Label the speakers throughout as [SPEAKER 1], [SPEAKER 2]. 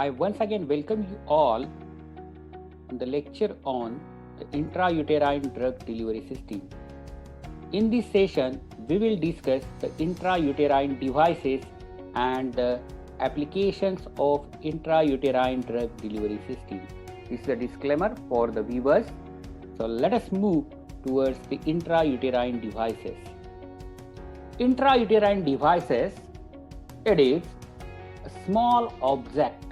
[SPEAKER 1] I once again welcome you all on the lecture on the intrauterine drug delivery system. In this session, we will discuss the intrauterine devices and the applications of intrauterine drug delivery system. This is a disclaimer for the viewers. So let us move towards the intrauterine devices. Intrauterine devices, it is a small object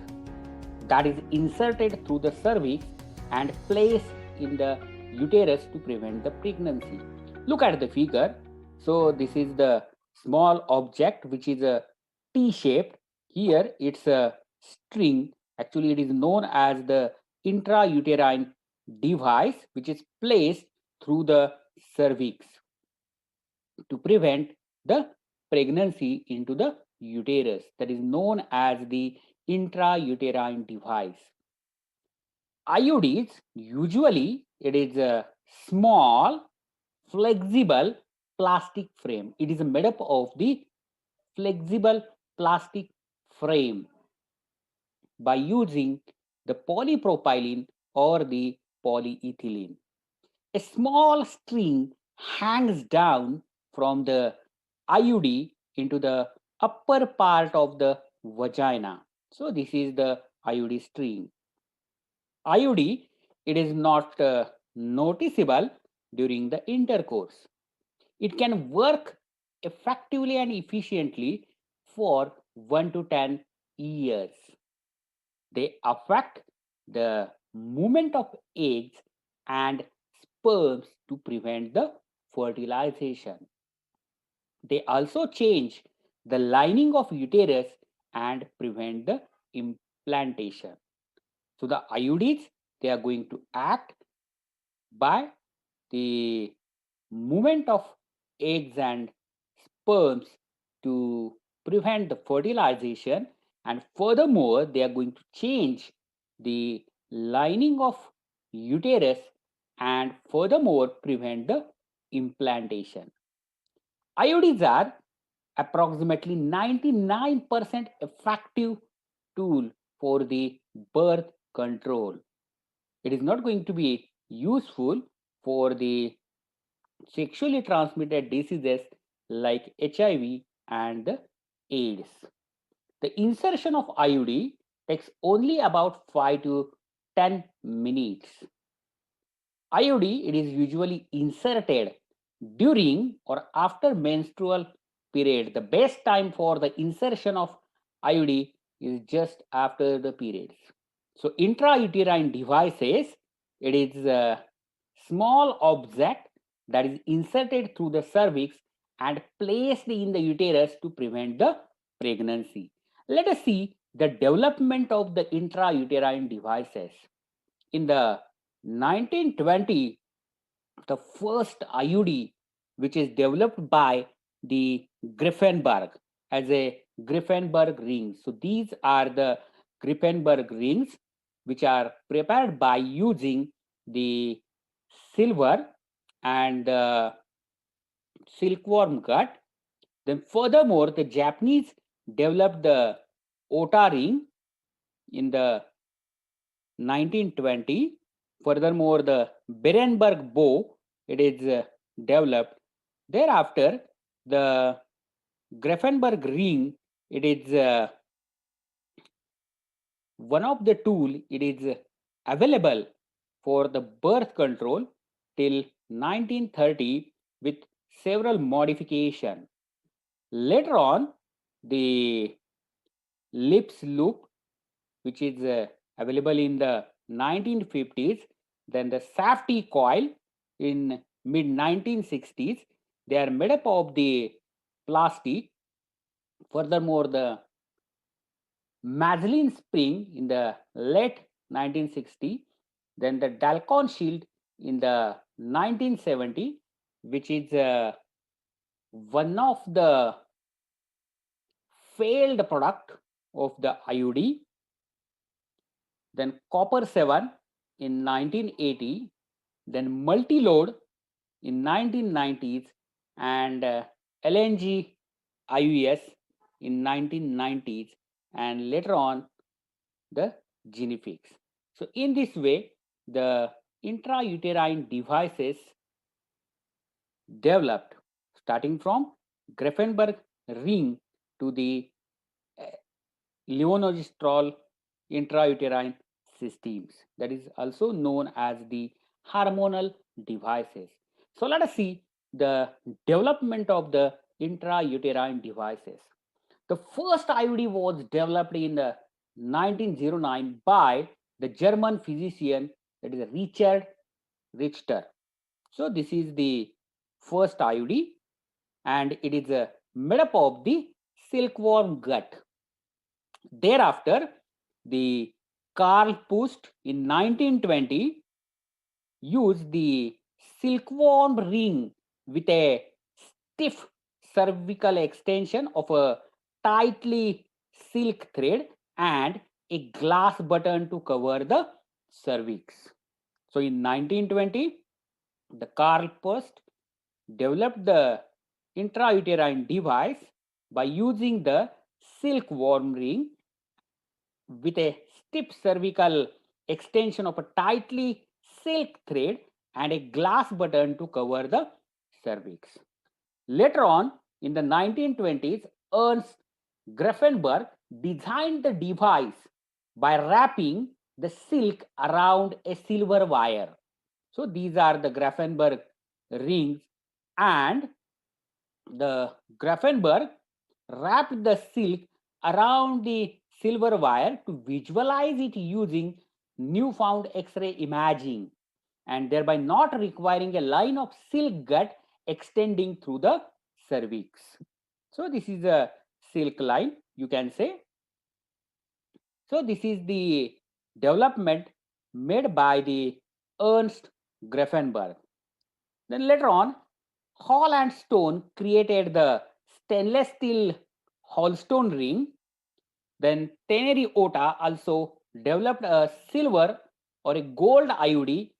[SPEAKER 1] that is inserted through the cervix and placed in the uterus to prevent the pregnancy. Look at the figure. So this is the small object which is a T-shaped. Here it's a string. Actually, it is known as the intrauterine device which is placed through the cervix to prevent the pregnancy into the uterus. That is known as the intrauterine device. IUDs, usually it is a small, flexible plastic frame. It is made up of the flexible plastic frame by using the polypropylene or the polyethylene. A small string hangs down from the IUD into the upper part of the vagina. So this is the IUD string. IUD, it is not noticeable during the intercourse. It can work effectively and efficiently for 1 to 10 years. They affect the movement of eggs and sperms to prevent the fertilization. They also change the lining of uterus and prevent the implantation. So the IUDs, they are going to act by the movement of eggs and sperms to prevent the fertilization, and furthermore they are going to change the lining of uterus and furthermore prevent the implantation. IUDs are approximately 99% effective tool for the birth control. It is not going to be useful for the sexually transmitted diseases like HIV and AIDS. The insertion of IUD takes only about 5 to 10 minutes. IUD, it is usually inserted during or after menstrual period. The best time for the insertion of IUD is just after the periods. So intrauterine devices, it is a small object that is inserted through the cervix and placed in the uterus to prevent the pregnancy. Let us see the development of the intrauterine devices. In the 1920, the first IUD, which is developed by the Griffenberg as a Griffenberg ring. So these are the Griffenberg rings which are prepared by using the silver and silkworm gut. Then furthermore, the Japanese developed the Ota ring in the 1920. Furthermore, the Berenberg bow, it is developed. Thereafter, the Grafenberg ring, it is one of the tool, it is available for the birth control till 1930 with several modification. Later on, the lips loop, which is available in the 1950s, then the safety coil in mid 1960s. They are made up of the plastic. Furthermore, the Maslin spring in the late 1960s, then the Dalcon shield in the 1970, which is one of the failed product of the IUD. Then copper 7 in 1980, then multi-load in 1990s, and LNG IUS in 1990s, and later on the genetics. So in this way, the intrauterine devices developed starting from Grafenberg ring to the levonorgestrel intrauterine systems, that is also known as the hormonal devices. So let us see the development of the intrauterine devices. The first IUD was developed in 1909 by the German physician, that is Richard Richter. So this is the first IUD, and it is made up of the silkworm gut. Thereafter, the Karl Pust in 1920 used the silkworm ring with a stiff cervical extension of a tightly silk thread and a glass button to cover the cervix. So in 1920, the Karl Pust developed the intrauterine device by using the silkworm ring with a stiff cervical extension of a tightly silk thread and a glass button to cover the cervix. Later on, in the 1920s, Ernst Grafenberg designed the device by wrapping the silk around a silver wire. So these are the Grafenberg rings, and the Grafenberg wrapped the silk around the silver wire to visualize it using newfound X-ray imaging, and thereby not requiring a line of silk gut extending through the cervix. So this is a silk line, you can say. So this is the development made by the Ernst Grafenberg. Then later on, Hall and Stone created the stainless steel Hallstone ring. Then Teneri Ota also developed a silver or a gold IUD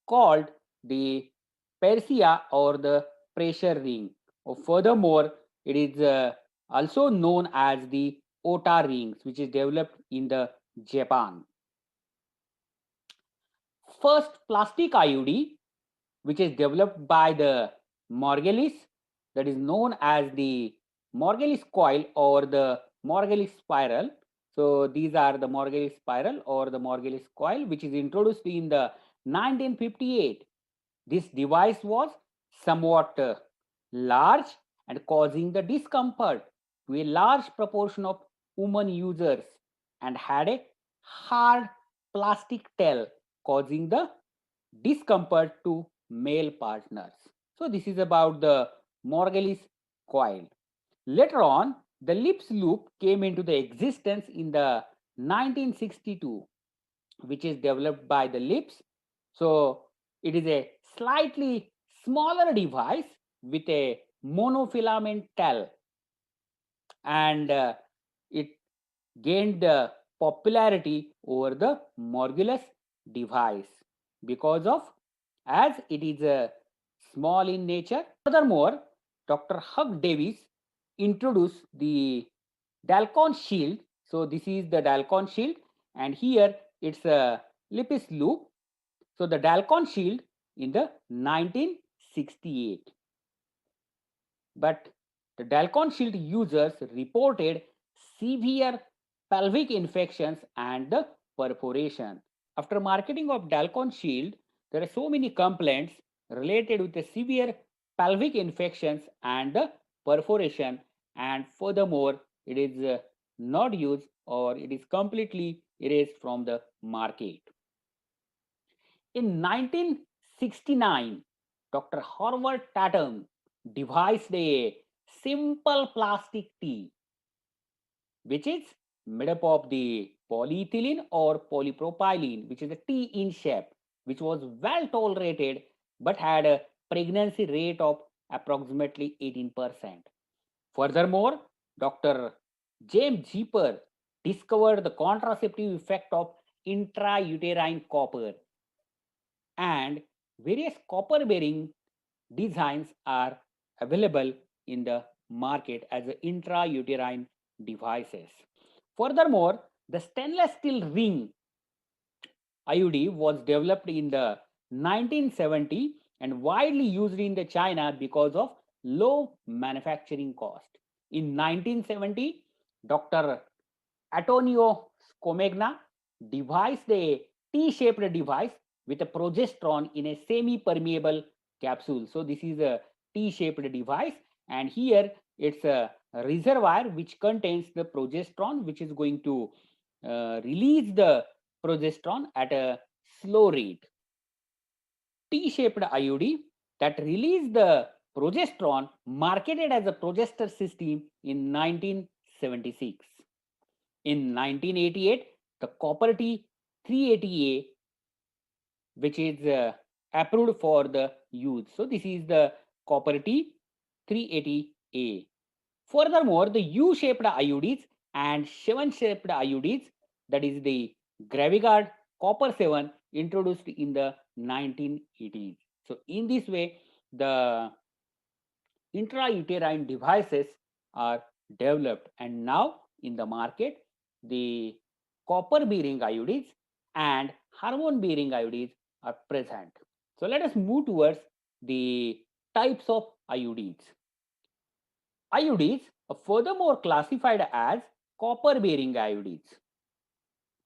[SPEAKER 1] called the Persia or the pressure ring. Furthermore, it is also known as the Ota rings, which is developed in the Japan. First plastic IUD, which is developed by the Margulis, that is known as the Margulis coil or the Margulis spiral. So these are the Margulis spiral or the Margulis coil, which is introduced in the 1958. This device was somewhat large and causing the discomfort to a large proportion of women users, and had a hard plastic tail causing the discomfort to male partners. So this is about the Margulis coil. Later on, the lips loop came into the existence in the 1962, which is developed by the lips. So it is a slightly smaller device with a monofilament tail, and it gained the popularity over the Margulis device because of, as it is small in nature. Furthermore, Dr. Hugh Davis introduced the Dalcon shield. So this is the Dalcon shield, and here it's a Lipis loop. So the Dalcon shield in the 1968. But the Dalcon shield users reported severe pelvic infections and the perforation. After marketing of Dalcon shield, there are so many complaints related with the severe pelvic infections and the perforation, and furthermore, it is not used or it is completely erased from the market. In 1969, Dr. Howard Tatum devised a simple plastic tea, which is made up of the polyethylene or polypropylene, which is a T in shape, which was well tolerated but had a pregnancy rate of approximately 18%. Furthermore, Dr. James Jeeper discovered the contraceptive effect of intrauterine copper, and various copper bearing designs are available in the market as intrauterine devices. Furthermore, The stainless steel ring IUD was developed in the 1970 and widely used in the China because of low manufacturing cost. In 1970, Dr. Antonio Scomegna devised a T-shaped device with a progesterone in a semi-permeable capsule. So this is a T-shaped device, and here it's a reservoir which contains the progesterone, which is going to release the progesterone at a slow rate. T-shaped IUD that released the progesterone marketed as a progester system in 1976. In 1988, the copper T380A, which is approved for the use. So this is the copper T380A. Furthermore, the U-shaped IUDs and 7-shaped IUDs, that is the Gravigard copper 7, introduced in the 1980s. So in this way, the intrauterine devices are developed, and now in the market, the copper bearing IUDs and hormone bearing IUDs are present. So let us move towards the types of IUDs. IUDs are furthermore classified as copper bearing IUDs.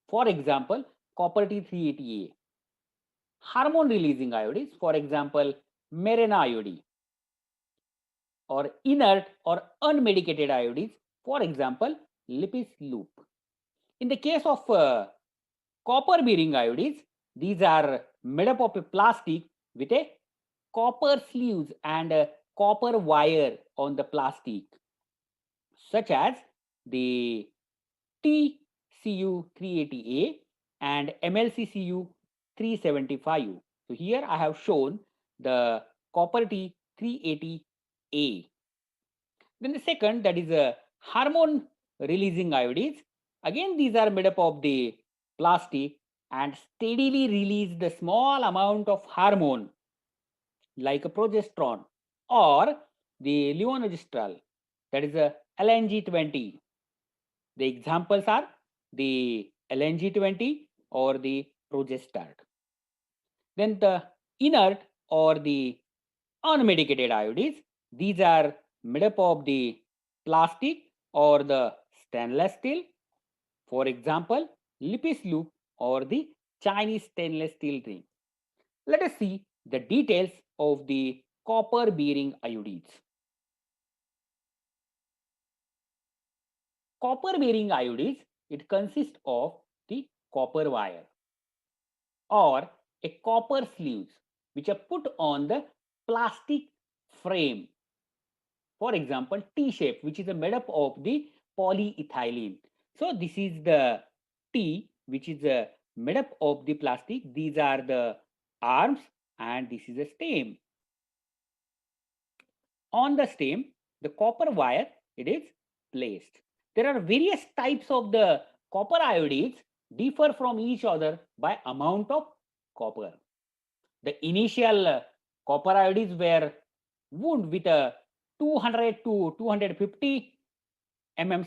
[SPEAKER 1] For example, copper T380A. Hormone releasing IUDs, for example, Mirena IUD. Or inert or unmedicated IUDs, for example, Lipis loop. In the case of copper bearing IUDs, these are made up of a plastic with a copper sleeves and a copper wire on the plastic, such as the TCU380A and MLCCU375. So here I have shown the copper T380A. Then the second, that is a hormone releasing IUDs. Again, these are made up of the plastic and steadily release the small amount of hormone like a progesterone or the levonorgestrel, that is a LNG20. The examples are the LNG20 or the Progestasert. Then the inert or the unmedicated IUDs, these are made up of the plastic or the stainless steel. For example, Lipis loop or the Chinese stainless steel ring. Let us see the details of the copper bearing IUDs. Copper bearing IUDs, it consists of the copper wire or a copper sleeves which are put on the plastic frame. For example, T-shape, which is made up of the polyethylene. So this is the T, which is made up of the plastic. These are the arms and this is a stem. On the stem, the copper wire, it is placed. There are various types of the copper IUDs differ from each other by amount of copper. The initial copper IUDs were wound with a 200 to 250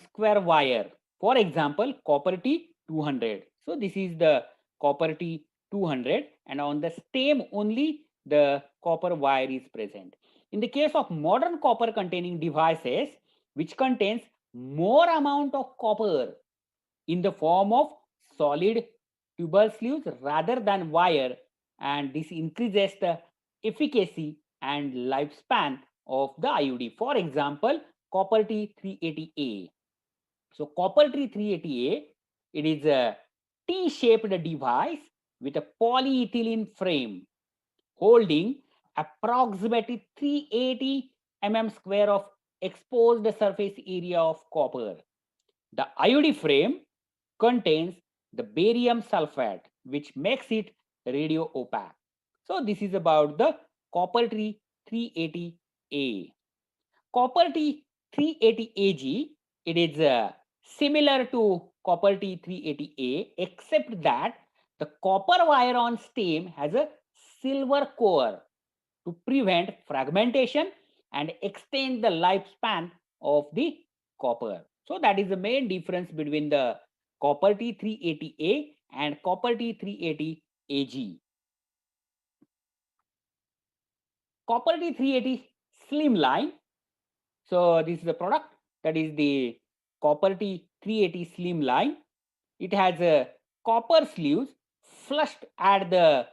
[SPEAKER 1] square wire. For example, copper T200. So this is the copper T200, and on the stem only the copper wire is present. In the case of modern copper containing devices, which contains more amount of copper in the form of solid tubal sleeves rather than wire, and this increases the efficacy and lifespan of the IUD. For example, copper T380A. So copper T380A, it is a T-shaped device with a polyethylene frame holding approximately 380 square of exposed surface area of copper. The IUD frame contains the barium sulfate, which makes it radio opaque. So this is about the copper T380A. Copper T380AG, it is similar to copper T380A, except that the copper wire on stem has a silver core to prevent fragmentation and extend the lifespan of the copper. So that is the main difference between the copper T380A and copper T380AG. Copper T380 Slimline. So this is the product, that is the copper T380 Slimline. It has a copper sleeves flushed at the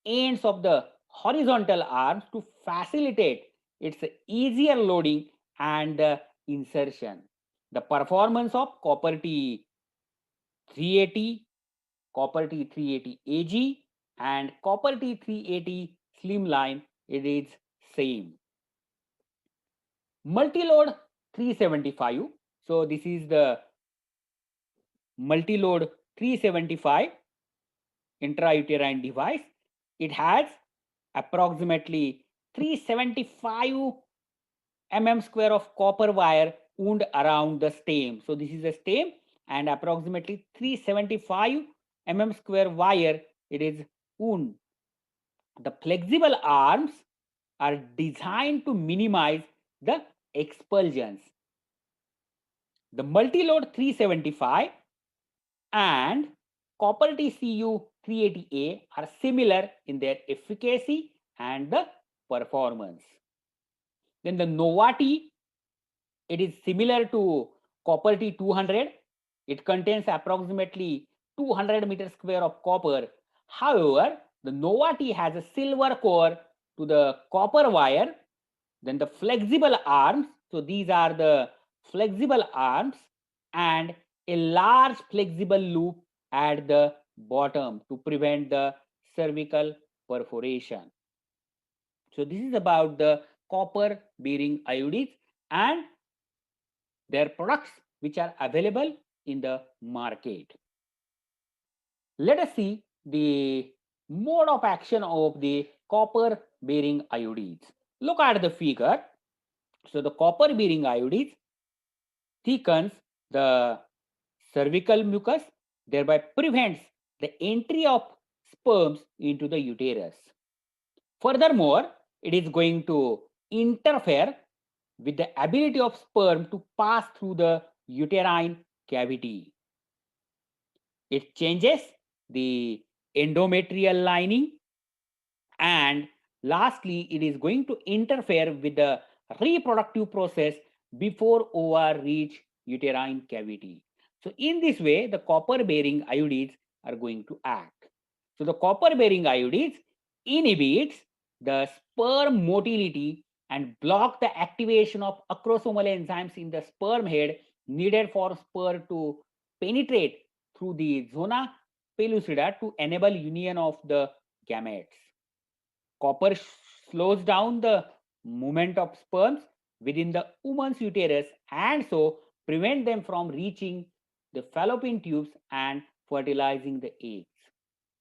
[SPEAKER 1] ends of the horizontal arms to facilitate its easier loading and insertion. The performance of copper T380, copper T380AG and copper T380 Slimline, it is same. Multi-load 375. So this is the multi-load 375 intrauterine device. It has approximately 375 square of copper wire wound around the stem. So this is a stem and approximately 375 square wire it is wound. The flexible arms are designed to minimize the expulsions. The multi-load 375 and copper TCU 380A are similar in their efficacy and the performance. Then the Novati, it is similar to copper T200. It contains approximately 200 meter square of copper. However, the Novati has a silver core to the copper wire. Then the flexible arms. So these are the flexible arms and a large flexible loop at the bottom to prevent the cervical perforation. So this is about the copper bearing IUDs and their products which are available in the market. Let us see the mode of action of the copper bearing IUDs. Look at the figure. So the copper bearing IUDs thickens the cervical mucus, thereby prevents the entry of sperms into the uterus. Furthermore, it is going to interfere with the ability of sperm to pass through the uterine cavity. It changes the endometrial lining, and lastly, it is going to interfere with the reproductive process before ova reach uterine cavity. So in this way, the copper bearing IUDs are going to act. So the copper bearing IUDs inhibits the sperm motility and block the activation of acrosomal enzymes in the sperm head needed for sperm to penetrate through the zona pellucida to enable union of the gametes. Copper slows down the movement of sperms within the woman's uterus and so prevent them from reaching the fallopian tubes and fertilizing the eggs.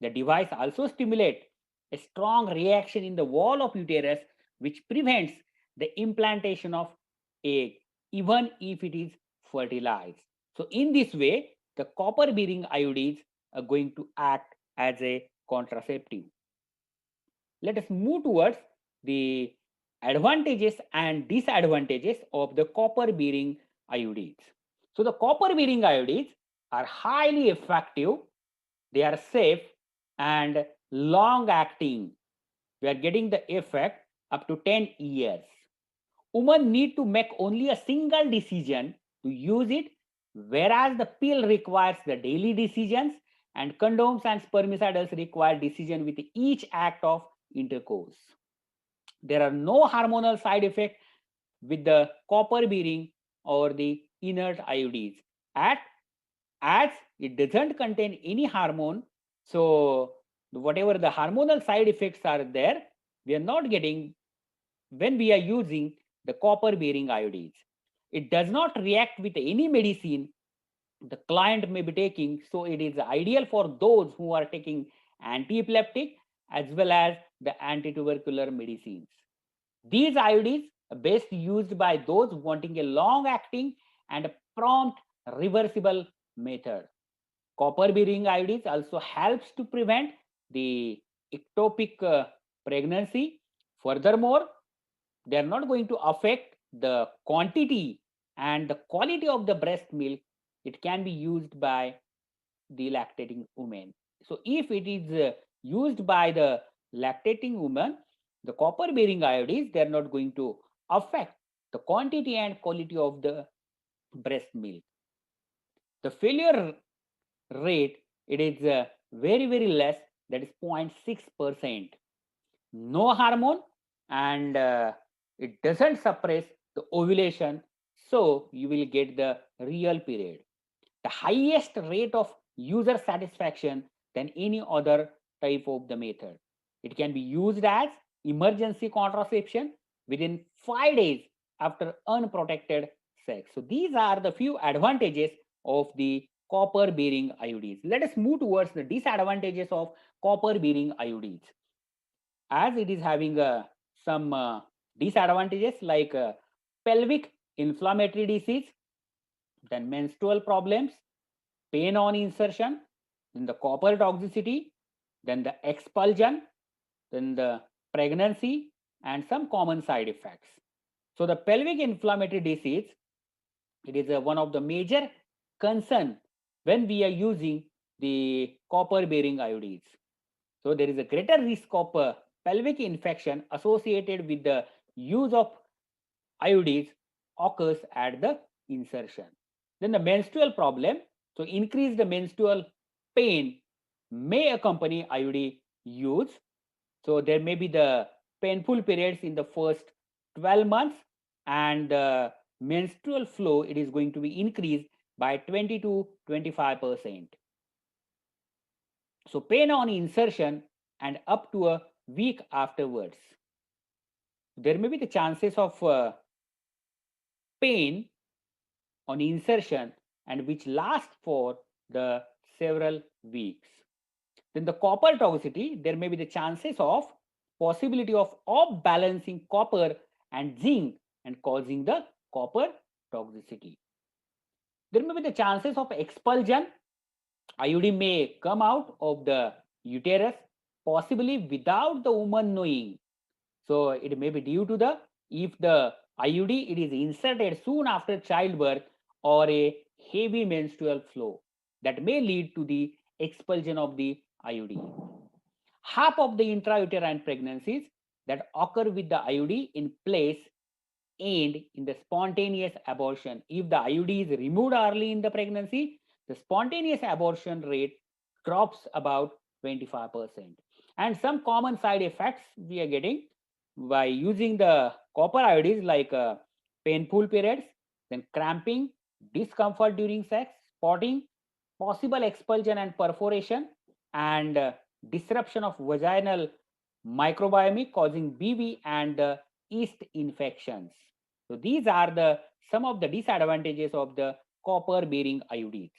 [SPEAKER 1] The device also stimulates a strong reaction in the wall of uterus which prevents the implantation of egg even if it is fertilized. So in this way, the copper bearing IUDs are going to act as a contraceptive. Let us move towards the advantages and disadvantages of the copper bearing IUDs. So the copper bearing IUDs are highly effective, they are safe and long acting. We are getting the effect up to 10 years. Women need to make only a single decision to use it, whereas the pill requires the daily decisions and condoms and spermicidals require decision with each act of intercourse. There are no hormonal side effects with the copper bearing or the inert IUDs. As it doesn't contain any hormone, so whatever the hormonal side effects are there, we are not getting when we are using the copper bearing IUDs. It does not react with any medicine the client may be taking, so it is ideal for those who are taking anti-epileptic as well as the anti-tubercular medicines. These IUDs are best used by those wanting a long-acting and prompt reversible method. Copper bearing IUDs also helps to prevent the ectopic pregnancy. Furthermore, they are not going to affect the quantity and the quality of the breast milk. It can be used by the lactating women. So if it is used by the lactating woman, the copper bearing IUDs, they are not going to affect the quantity and quality of the breast milk. The failure rate, it is very less, that is 0.6%. No hormone, and it doesn't suppress the ovulation, so you will get the real period. The highest rate of user satisfaction than any other type of the method. It can be used as emergency contraception within 5 days after unprotected sex. So these are the few advantages of the copper bearing IUDs. Let us move towards the disadvantages of copper bearing IUDs. As it is having some disadvantages like pelvic inflammatory disease, then menstrual problems, pain on insertion, then the copper toxicity, then the expulsion, then the pregnancy, and some common side effects. So the pelvic inflammatory disease, it is one of the major concern when we are using the copper bearing IUDs. So there is a greater risk of pelvic infection associated with the use of IUDs occurs at the insertion. Then the menstrual problem, so increased menstrual pain may accompany IUD use. So there may be the painful periods in the first 12 months, and the menstrual flow, it is going to be increased by 20 to 25%. So pain on insertion and up to a week afterwards. There may be the chances of pain on insertion and which last for the several weeks. Then the copper toxicity, there may be the chances of possibility of off balancing copper and zinc and causing the copper toxicity. There may be the chances of expulsion. IUD may come out of the uterus possibly without the woman knowing. So it may be due to the, if the IUD it is inserted soon after childbirth or a heavy menstrual flow, that may lead to the expulsion of the IUD. Half of the intrauterine pregnancies that occur with the IUD in place end in the spontaneous abortion. If the IUD is removed early in the pregnancy, the spontaneous abortion rate drops about 25%. And some common side effects we are getting by using the copper IUDs like painful periods, then cramping, discomfort during sex, spotting, possible expulsion and perforation, and disruption of vaginal microbiome causing BV and yeast infections. So these are the some of the disadvantages of the copper bearing IUDs.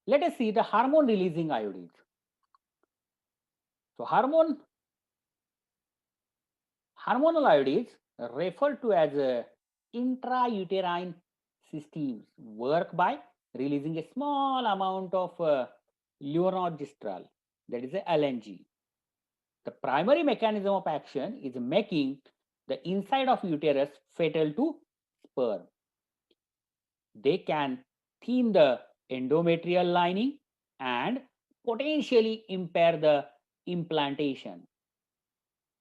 [SPEAKER 1] Let us see the hormone releasing IUDs. So hormonal IUDs referred to as intrauterine systems work by releasing a small amount of levonorgestrel, that is a LNG. The primary mechanism of action is making the inside of uterus fatal to sperm. They can thin the endometrial lining and potentially impair the implantation.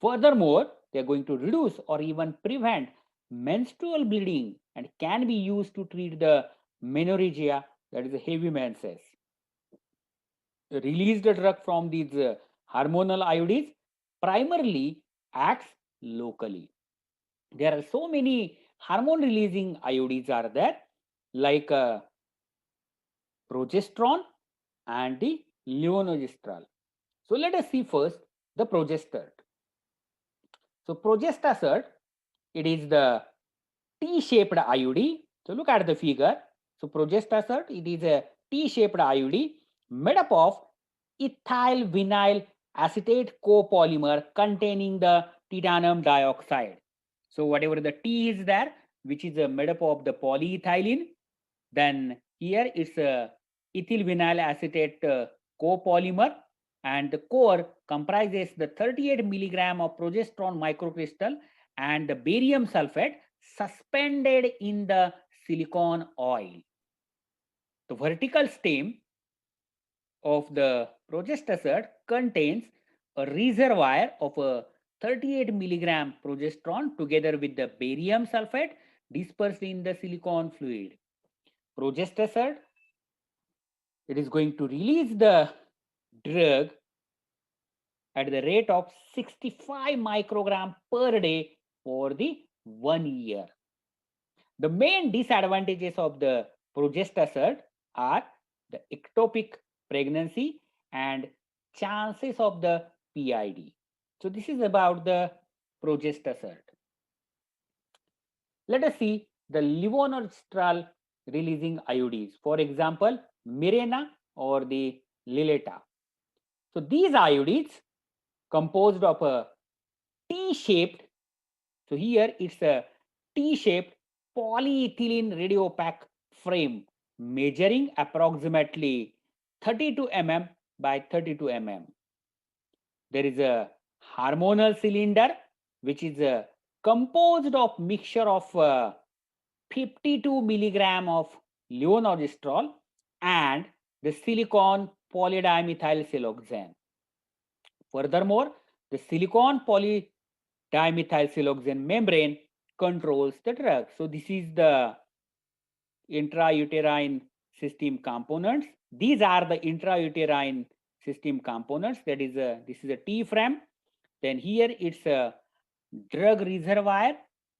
[SPEAKER 1] Furthermore, they are going to reduce or even prevent menstrual bleeding and can be used to treat the menorrhagia, that is a heavy menses. Released drug from these hormonal IUDs primarily acts locally. There are so many hormone releasing IUDs are there, like progesterone and the levonorgestrel. So let us see first the progestasert. So progestasert, it is the T-shaped IUD. So look at the figure. So progestasert, it is a T-shaped IUD made up of ethyl vinyl acetate copolymer containing the titanium dioxide. So whatever the T is there, which is made up of the polyethylene, then here it's a ethyl vinyl acetate copolymer, and the core comprises the 38 milligram of progesterone microcrystal and the barium sulfate suspended in the silicone oil. The vertical stem of the progestasert contains a reservoir of a 38 milligram progesterone together with the barium sulfate dispersed in the silicon fluid. Progestasert, it is going to release the drug at the rate of 65 microgram per day for the 1 year. The main disadvantages of the progestasert are the ectopic pregnancy and chances of the PID. So this is about the progestasert. Let us see the levonorgestrel releasing IUDs. For example, Mirena or the Liletta. So these IUDs composed of a T-shaped, so here it's a T-shaped polyethylene radiopaque frame measuring approximately 32 mm by 32 mm. There is a hormonal cylinder which is composed of mixture of 52 milligram of levonorgestrel and the silicon polydimethylsiloxane. Furthermore, the silicon polydimethylsiloxane membrane controls the drug. So this is the intrauterine system components. These are the intrauterine system components. That is this is a T frame. Then here it's a drug reservoir,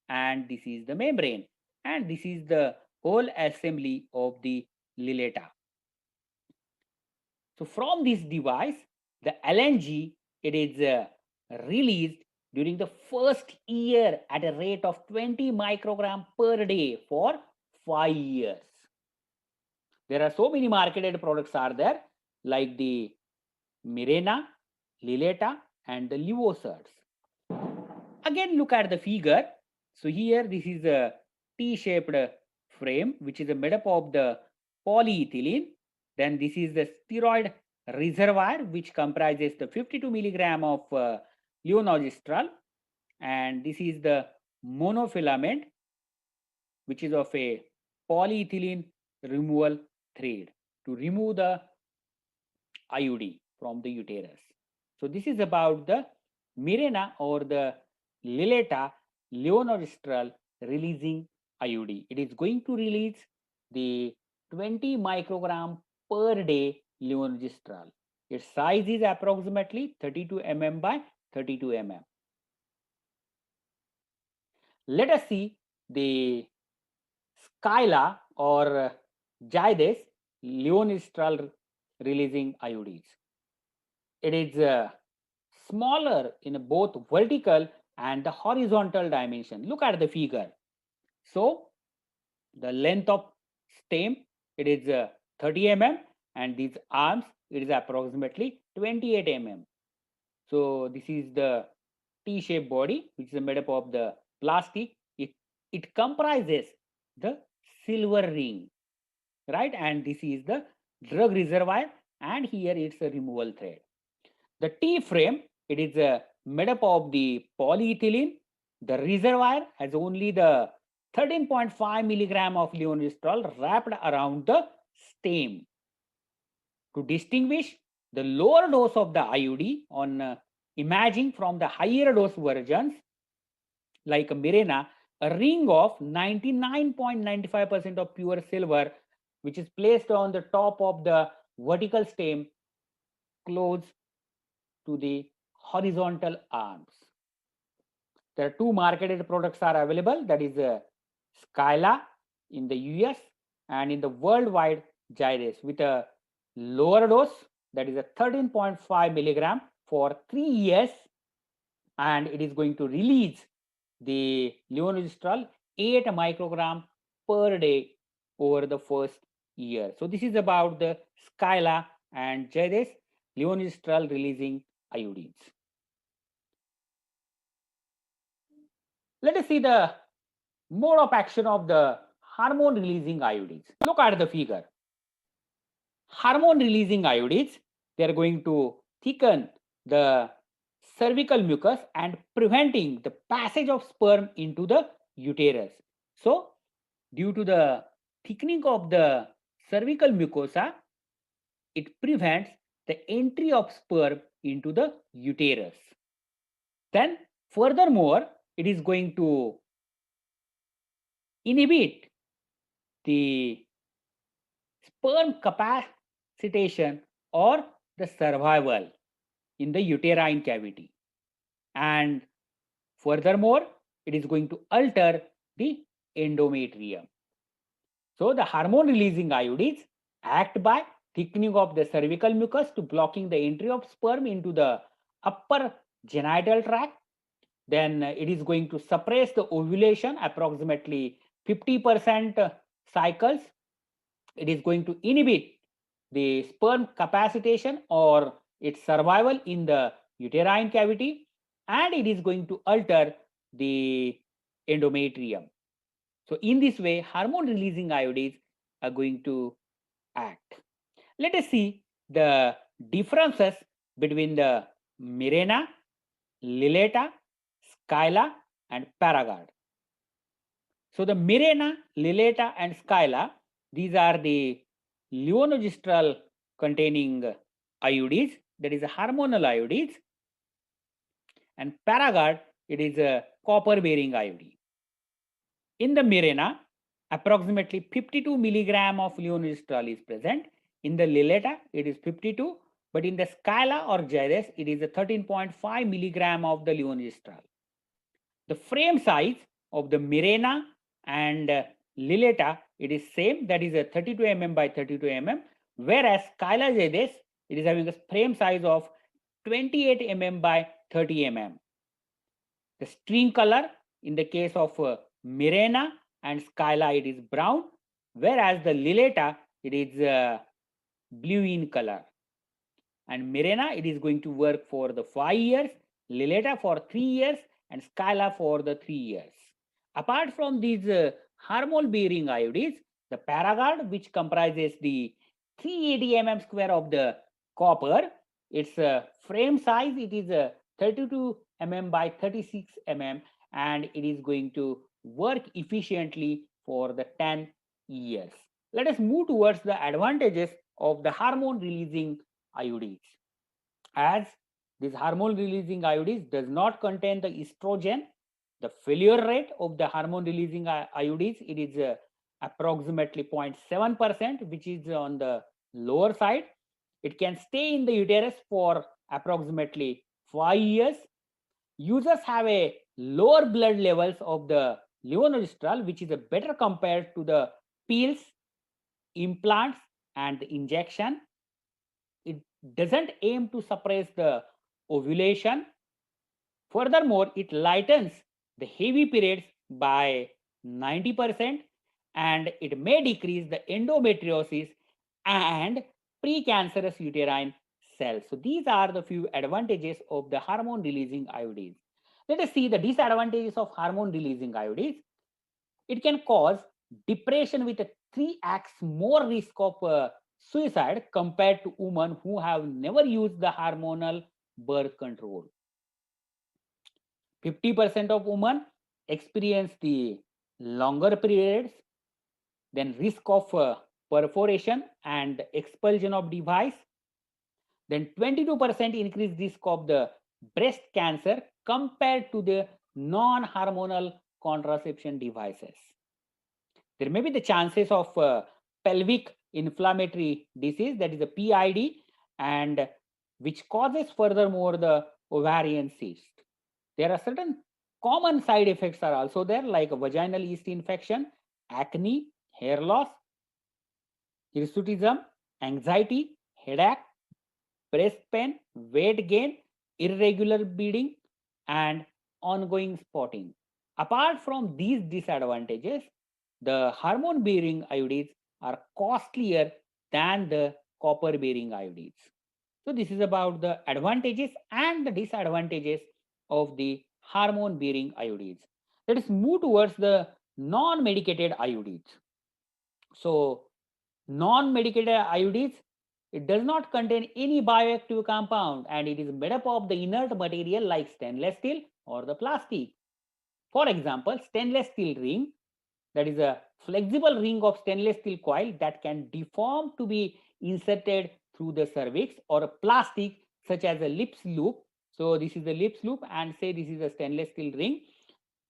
[SPEAKER 1] and this is the membrane, and this is the whole assembly of the Liletta. So from this device, the LNG, it is released during the first year at a rate of 20 microgram per day for 5 years. There are so many marketed products are there like the Mirena, Liletta and the Levocerts. Again, look at the figure. So here this is a T-shaped frame which is made up of the polyethylene. Then this is the steroid reservoir which comprises the 52 milligram of levonorgestrel, and this is the monofilament which is of a polyethylene removal thread to remove the IUD from the uterus. So this is about the Mirena or the Liletta levonorgestrel releasing IUD. It is going to release the 20 microgram per day levonorgestrel. Its size is approximately 32 mm by 32 mm. Let us see the Skyla or Jaides levonorgestrel releasing IUDs. It is smaller in both vertical and the horizontal dimension. Look at the figure. So the length of stem, it is 30 mm, and these arms, it is approximately 28 mm. So this is the T-shaped body which is made up of the plastic. It comprises the silver ring, right? And this is the drug reservoir, and here it's a removal thread. The T frame, it is made up of the polyethylene. The reservoir has only the 13.5 milligram of levonorgestrel wrapped around the stem. To distinguish the lower dose of the IUD on imaging from the higher dose versions like Mirena, a ring of 99.95% of pure silver which is placed on the top of the vertical stem close to the horizontal arms. There are two marketed products are available, that is Skyla in the US and in the worldwide Gyrus with a lower dose, that is a 13.5 milligram for 3 years, and it is going to release the levonorgestrel 8 microgram per day over the first year. So this is about the Skyla and Gyrus levonorgestrel releasing IUDs. Let us see the mode of action of the hormone releasing IUDs. Look at the figure. Hormone releasing IUDs, they are going to thicken the cervical mucus and preventing the passage of sperm into the uterus. So due to the thickening of the cervical mucosa, it prevents the entry of sperm into the uterus. Then furthermore, it is going to inhibit the sperm capacitation or the survival in the uterine cavity. And furthermore, it is going to alter the endometrium. So the hormone releasing IUDs act by thickening of the cervical mucus to blocking the entry of sperm into the upper genital tract. Then it is going to suppress the ovulation approximately 50% cycles. It is going to inhibit the sperm capacitation or its survival in the uterine cavity, and it is going to alter the endometrium. So in this way, hormone releasing IUDs are going to act. Let us see the differences between the Mirena, Liletta, Skyla, and Paragard. So the Mirena, Liletta, and Skyla, these are the levonorgestrel containing IUDs, that is a hormonal IUDs, and Paragard, it is a copper bearing IUD. In the Mirena, approximately 52 milligram of levonorgestrel is present. In the Liletta, it is 52, but in the Skyla or Gyrus, it is a 13.5 milligram of the levonorgestrel. The frame size of the Mirena and Liletta, it is same, that is a 32 mm by 32 mm, whereas Skyla Gyrus, it is having a frame size of 28 mm by 30 mm. The string color in the case of Mirena and Skyla, it is brown, whereas the Liletta, it is blue in color. And Mirena, it is going to work for the 5 years, Liletta for 3 years, and Skyla for the 3 years. Apart from these hormone bearing IUDs, the Paragard, which comprises the 380 mm square of the copper, its frame size, it is 32 mm by 36 mm, and it is going to work efficiently for the 10 years. Let us move towards the advantages of the hormone releasing IUDs. As this hormone releasing IUDs does not contain the estrogen, the failure rate of the hormone releasing IUDs, it is approximately 0.7%, which is on the lower side. It can stay in the uterus for approximately 5 years. Users have a lower blood levels of the levonorgestrel, which is a better compared to the pills, implants, and the injection. It doesn't aim to suppress the ovulation. Furthermore, it lightens the heavy periods by 90%, and it may decrease the endometriosis and precancerous uterine cells. So these are the few advantages of the hormone releasing IUDs. Let us see the disadvantages of hormone releasing IUDs. It can cause depression with a 3x more risk of suicide compared to women who have never used the hormonal birth control. 50% of women experience the longer periods, then risk of perforation and expulsion of device, then 22% increased risk of the breast cancer compared to the non-hormonal contraception devices. There may be the chances of pelvic inflammatory disease, that is a PID, and which causes furthermore the ovarian cyst. There are certain common side effects are also there, like vaginal yeast infection, acne, hair loss, hirsutism, anxiety, headache, breast pain, weight gain, irregular bleeding, and ongoing spotting. Apart from these disadvantages, the hormone bearing IUDs are costlier than the copper bearing IUDs. So this is about the advantages and the disadvantages of the hormone bearing IUDs. Let us move towards the non-medicated IUDs. So non-medicated IUDs, it does not contain any bioactive compound, and it is made up of the inert material like stainless steel or the plastic. For example, stainless steel ring, that is a flexible ring of stainless steel coil that can deform to be inserted through the cervix, or a plastic such as a lips loop. So this is the lips loop, and say this is a stainless steel ring.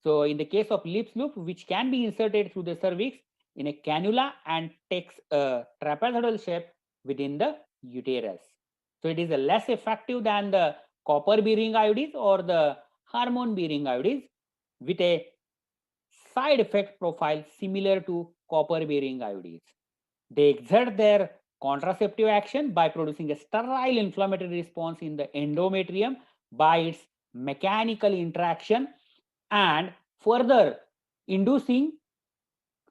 [SPEAKER 1] So in the case of lips loop, which can be inserted through the cervix in a cannula and takes a trapezoidal shape within the uterus. So it is less effective than the copper bearing IUDs or the hormone bearing IUDs, with a side effect profile similar to copper bearing IUDs. They exert their contraceptive action by producing a sterile inflammatory response in the endometrium by its mechanical interaction, and further inducing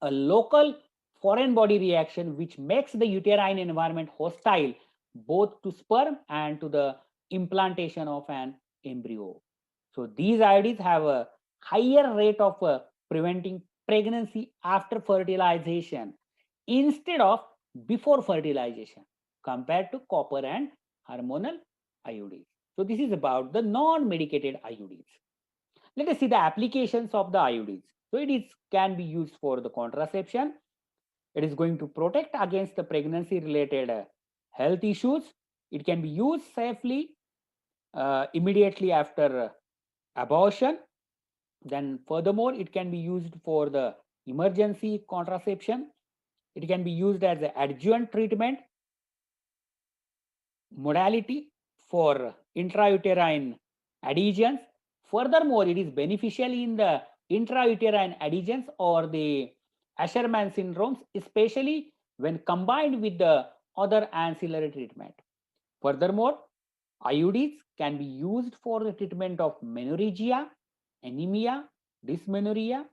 [SPEAKER 1] a local foreign body reaction which makes the uterine environment hostile both to sperm and to the implantation of an embryo. So these IUDs have a higher rate of preventing pregnancy after fertilization instead of before fertilization compared to copper and hormonal IUDs. So this is about the non-medicated IUDs. Let us see the applications of the IUDs. So it can be used for the contraception. It is going to protect against the pregnancy related health issues. It can be used safely immediately after abortion. Then furthermore, it can be used for the emergency contraception. It can be used as an adjuvant treatment modality for intrauterine adhesions. Furthermore, it is beneficial in the intrauterine adhesions or the Asherman syndromes, especially when combined with the other ancillary treatment. Furthermore, IUDs can be used for the treatment of menorrhagia, anemia, dysmenorrhea,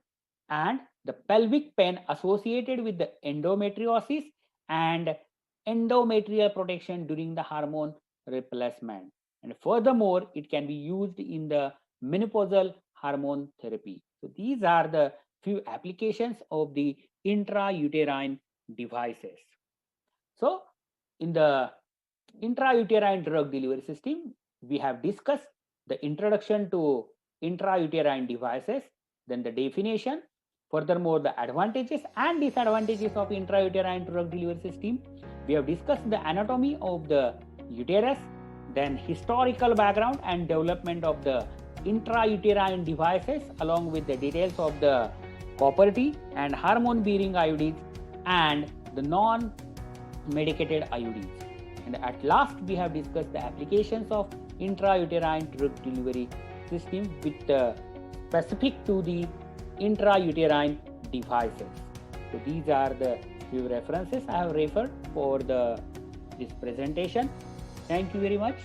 [SPEAKER 1] and the pelvic pain associated with the endometriosis and endometrial protection during the hormone replacement. And furthermore, it can be used in the menopausal hormone therapy. So these are the few applications of the intrauterine devices. So in the intrauterine drug delivery system, we have discussed the introduction to intrauterine devices, then the definition, furthermore the advantages and disadvantages of intrauterine drug delivery system. We have discussed the anatomy of the uterus, then historical background and development of the intrauterine devices along with the details of the copper-T and hormone-bearing IUDs and the non-medicated IUDs. And at last, we have discussed the applications of intrauterine drug delivery system with specific to the intrauterine devices. So these are the few references I have referred for this presentation. Thank you very much.